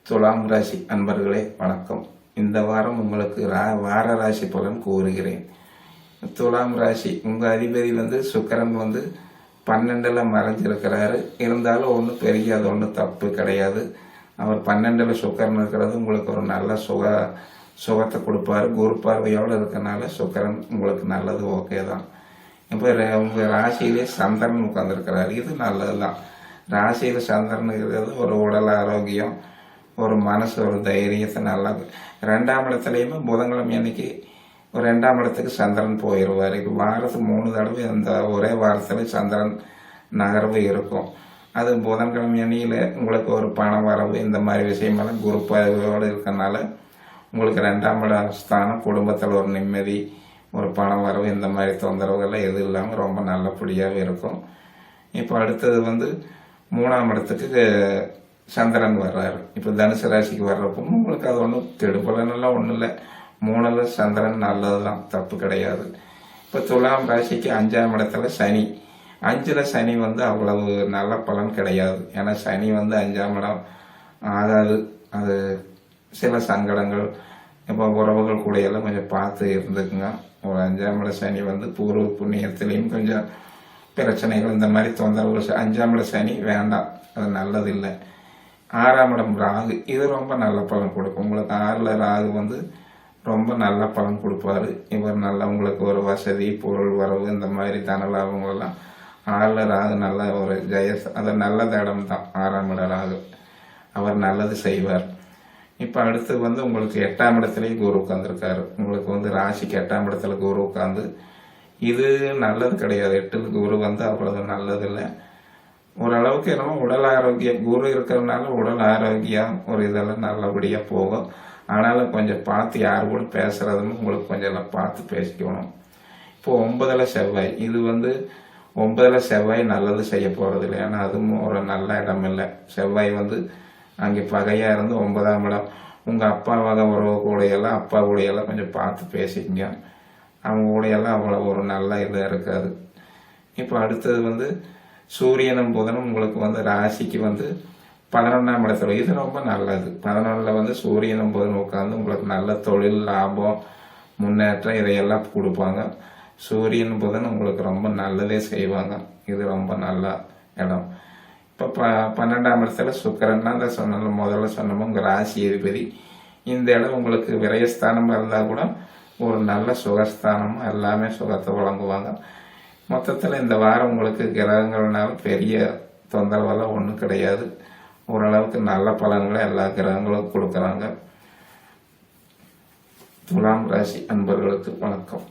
துலாம் ராசி அன்பர்களே வணக்கம். இந்த வாரம் உங்களுக்கு வார ராசி பலன் கூறுகிறேன். துலாம் ராசி உங்கள் அதிபதி சுக்கிரன் 12ல் மறைஞ்சிருக்கிறாரு. இருந்தாலும் ஒன்றும் பெரிய அது ஒன்றும் தப்பு கிடையாது. அவர் 12ல் சுக்கிரன் இருக்கிறது உங்களுக்கு ஒரு நல்ல சுகத்தை கொடுப்பாரு. குரு பார்வையோடு இருக்கனால சுக்கிரன் உங்களுக்கு நல்லது, ஓகே தான். இப்போ உங்கள் ராசியிலே சந்திரன் உட்காந்துருக்கிறாரு, இது நல்லது தான். ராசியில் சந்திரன் இருக்கிறது ஒரு உடல் ஆரோக்கியம், ஒரு மனசு, ஒரு தைரியத்தை நல்லா. 2ஆம் இடத்துலையுமே புதன்கிழமை அன்னைக்கு ஒரு 2ஆம் இடத்துக்கு சந்திரன் போயிடுவார். இப்போ வாரத்துக்கு 3 தடவை அந்த ஒரே வாரத்தில் சந்திரன் நகர்வு இருக்கும். அது புதன்கிழமை அன்னையில் உங்களுக்கு ஒரு பண வரவு இந்த மாதிரி விஷயமெல்லாம் குரு பார்வையோடு இருக்கனால உங்களுக்கு 2ஆம் இட ஸ்தானம், குடும்பத்தில் ஒரு நிம்மதி, ஒரு பண வரவு இந்த மாதிரி தொந்தரவுகள்லாம் எதுவும் இல்லாமல் ரொம்ப நல்லபடியாகவே இருக்கும். இப்போ அடுத்தது 3ஆம் இடத்துக்கு சந்திரன் வர்றாரு. இப்போ தனுசு ராசிக்கு வர்றப்போ உங்களுக்கு அது ஒன்றும் கெடுபலனெல்லாம் ஒன்றும் இல்லை. 3ல் சந்திரன் நல்லது தான், தப்பு கிடையாது. இப்போ துலாம் ராசிக்கு 5ஆம் இடத்துல சனி. 5ல் சனி அவ்வளவு நல்ல பலன் கிடையாது. ஏன்னா சனி 5ஆம் இடம் ஆகாது. அது சில சங்கடங்கள், இப்போ உறவுகள் கூடையெல்லாம் கொஞ்சம் பார்த்து இருந்துக்குங்க. ஒரு 5ஆம் இட சனி பூர்வ புண்ணியத்திலையும் கொஞ்சம் பிரச்சனைகள் இந்த மாதிரி தொந்தரவுகள். 5ஆம் இட சனி வேண்டாம், அது நல்லது இல்லை. 6ஆம் இடம் ராகு, இது ரொம்ப நல்ல பலன் கொடுக்கும். உங்களுக்கு 6ல் ராகு ரொம்ப நல்ல பலன் கொடுப்பாரு. இவர் நல்லா உங்களுக்கு ஒரு வசதி, பொருள் வரவு இந்த மாதிரி தன லாபங்களெல்லாம் 6ல் ராகு நல்ல ஒரு அது நல்ல இடம் தான். 6ஆம் இட ராகு அவர் நல்லது செய்வார். இப்போ அடுத்து உங்களுக்கு 8ஆம் இடத்துலேயே குரு உட்காந்துருக்காரு. உங்களுக்கு ராசிக்கு 8ஆம் இடத்துல குரு உட்காந்து இது நல்லது கிடையாது. 8ல் குரு அவ்வளவு நல்லது இல்லை. ஓரளவுக்கு என்னமோ உடல் ஆரோக்கியம், குரு இருக்கிறதுனால உடல் ஆரோக்கியம் ஒரு இதெல்லாம் நல்லபடியாக போகும். ஆனாலும் கொஞ்சம் பார்த்து யார் கூட பேசுறதுன்னு உங்களுக்கு கொஞ்சம் எல்லாம் பார்த்து பேசிக்கணும். இப்போ 9ல் செவ்வாய், இது 9ல் செவ்வாய் நல்லது செய்ய போகிறது இல்லை. ஏன்னா அதுவும் ஒரு நல்ல இடம் இல்லை. செவ்வாய் அங்கே பகையாக இருந்து 9ஆம் இடம். உங்கள் அப்பா வகை உறவு கூடையெல்லாம், அப்பா கூடையெல்லாம் கொஞ்சம் பார்த்து பேசிக்கங்க. அவங்க கூடையெல்லாம் அவ்வளோ ஒரு நல்ல இதாக இருக்காது. இப்போ அடுத்தது சூரியனும் புதனும் உங்களுக்கு ராசிக்கு 11ஆம் இடத்துல, இது ரொம்ப நல்லது. 11ல் சூரியனும் புதனும் உட்காந்து உங்களுக்கு நல்ல தொழில், லாபம், முன்னேற்றம் இதையெல்லாம் கொடுப்பாங்க. சூரியன் புதன் உங்களுக்கு ரொம்ப நல்லதே செய்வாங்க. இது ரொம்ப நல்ல இடம். இப்போ 12ஆம் இடத்துல சுக்கிரன், அந்த முதல்ல சொன்னோம் உங்கள் ராசி அதிபதி. இந்த இடம் உங்களுக்கு விரயஸ்தானமாக இருந்தால் கூட ஒரு நல்ல சுகஸ்தானமும் எல்லாமே சுகத்தை வழங்குவாங்க. மொத்தத்தில் இந்த வாரம் உங்களுக்கு கிரகங்கள்னால பெரிய தொந்தரவெல்லாம் ஒன்றும் கிடையாது. ஓரளவுக்கு நல்ல பலன்களை எல்லா கிரகங்களும் கொடுக்குறாங்க. துலாம் ராசி அன்பர்களுக்கு வணக்கம்.